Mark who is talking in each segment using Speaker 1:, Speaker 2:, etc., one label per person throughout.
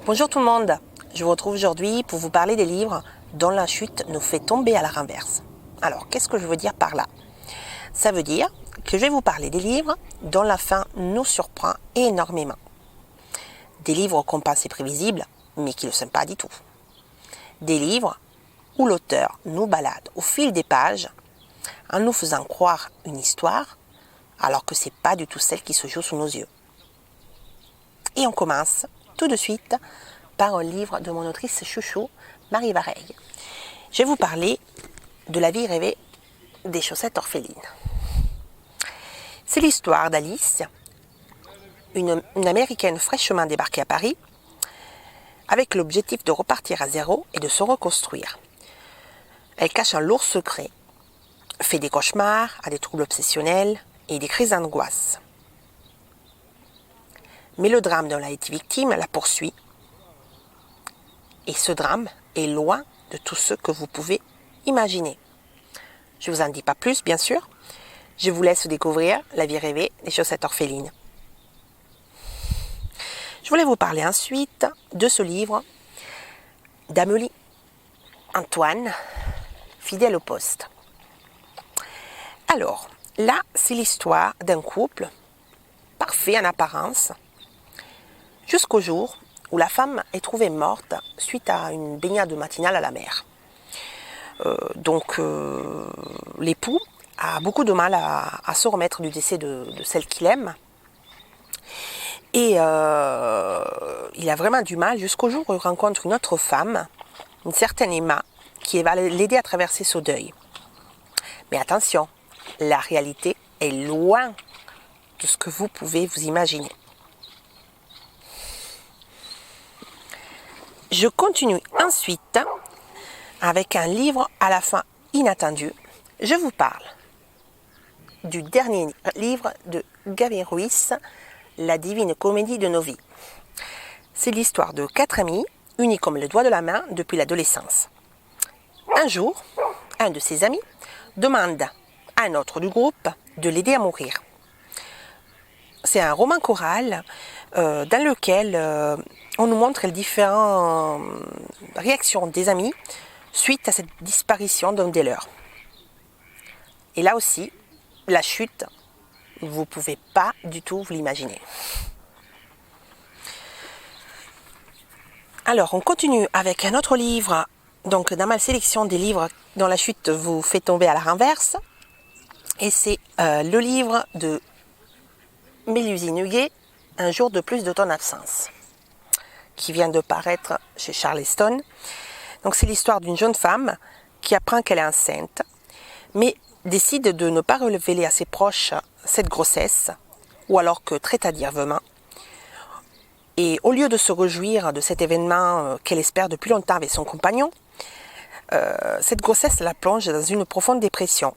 Speaker 1: Bonjour tout le monde, je vous retrouve aujourd'hui pour vous parler des livres dont la chute nous fait tomber à la renverse. Alors, qu'est-ce que je veux dire par là? Ça veut dire que je vais vous parler des livres dont la fin nous surprend énormément. Des livres qu'on pensait prévisibles, mais qui ne le sont pas du tout. Des livres où l'auteur nous balade au fil des pages en nous faisant croire une histoire, alors que ce n'est pas du tout celle qui se joue sous nos yeux. Et on commence tout de suite par un livre de mon autrice chouchou, Marie Vareille. Je vais vous parler de La vie rêvée des chaussettes orphelines. C'est l'histoire d'Alice, une Américaine fraîchement débarquée à Paris, avec l'objectif de repartir à zéro et de se reconstruire. Elle cache un lourd secret, fait des cauchemars, a des troubles obsessionnels et des crises d'angoisse. Mais le drame dont elle a été victime la poursuit. Et ce drame est loin de tout ce que vous pouvez imaginer. Je ne vous en dis pas plus, bien sûr. Je vous laisse découvrir La vie rêvée des chaussettes orphelines. Je voulais vous parler ensuite de ce livre d'Amélie Antoine, Fidèle au poste. Alors, là, c'est l'histoire d'un couple parfait en apparence, jusqu'au jour où la femme est trouvée morte suite à une baignade matinale à la mer. L'époux a beaucoup de mal à se remettre du décès de celle qu'il aime. Et il a vraiment du mal jusqu'au jour où il rencontre une autre femme, une certaine Emma, qui va l'aider à traverser ce deuil. Mais attention, la réalité est loin de ce que vous pouvez vous imaginer. Je continue ensuite avec un livre à la fin inattendue. Je vous parle du dernier livre de Gavin Ruiz, La divine comédie de nos vies. C'est l'histoire de 4 amis, unis comme le doigt de la main depuis l'adolescence. Un jour, un de ses amis demande à un autre du groupe de l'aider à mourir. C'est un roman choral dans lequel on nous montre les différentes réactions des amis suite à cette disparition d'un des leurs. Et là aussi, la chute, vous ne pouvez pas du tout vous l'imaginer. Alors, on continue avec un autre livre. Donc, dans ma sélection des livres dont la chute vous fait tomber à la renverse. Et c'est le livre de Mélusine Huguet, Un jour de plus de ton absence, qui vient de paraître chez Charleston. Donc, c'est l'histoire d'une jeune femme qui apprend qu'elle est enceinte, mais décide de ne pas révéler à ses proches cette grossesse, ou alors que très tardivement. Et au lieu de se réjouir de cet événement qu'elle espère depuis longtemps avec son compagnon, cette grossesse la plonge dans une profonde dépression.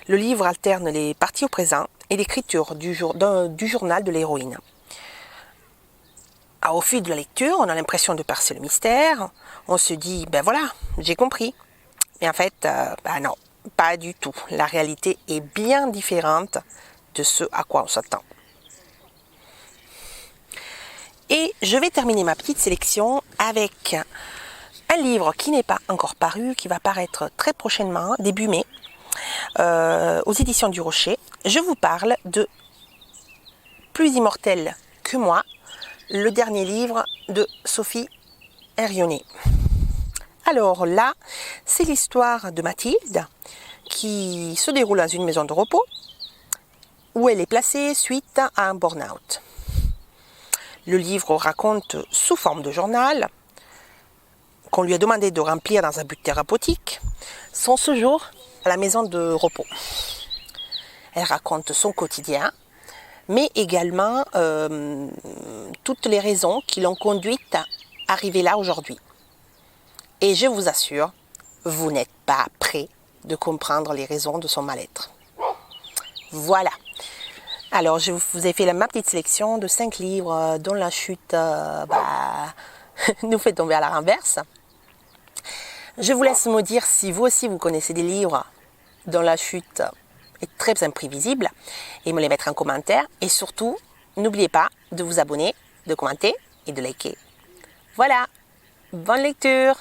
Speaker 1: Le livre alterne les parties au présent et l'écriture du journal de l'héroïne. Au fil de la lecture, on a l'impression de percer le mystère. On se dit, ben voilà, j'ai compris. Mais en fait, non, pas du tout. La réalité est bien différente de ce à quoi on s'attend. Et je vais terminer ma petite sélection avec un livre qui n'est pas encore paru, qui va paraître très prochainement, début mai, aux éditions du Rocher. Je vous parle de Plus immortelle que moi, le dernier livre de Sophie Herionnet. Alors là, c'est l'histoire de Mathilde qui se déroule dans une maison de repos où elle est placée suite à un burn-out. Le livre raconte sous forme de journal qu'on lui a demandé de remplir dans un but thérapeutique son séjour à la maison de repos. Elle raconte son quotidien, mais également toutes les raisons qui l'ont conduite à arriver là aujourd'hui. Et je vous assure, vous n'êtes pas prêt de comprendre les raisons de son mal-être. Voilà. Alors, je vous ai fait ma petite sélection de 5 livres dont la chute nous fait tomber à la renverse. Je vous laisse me dire si vous aussi vous connaissez des livres dont la chute et très imprévisibles et me les mettre en commentaire. Et surtout, n'oubliez pas de vous abonner, de commenter et de liker. Voilà, bonne lecture!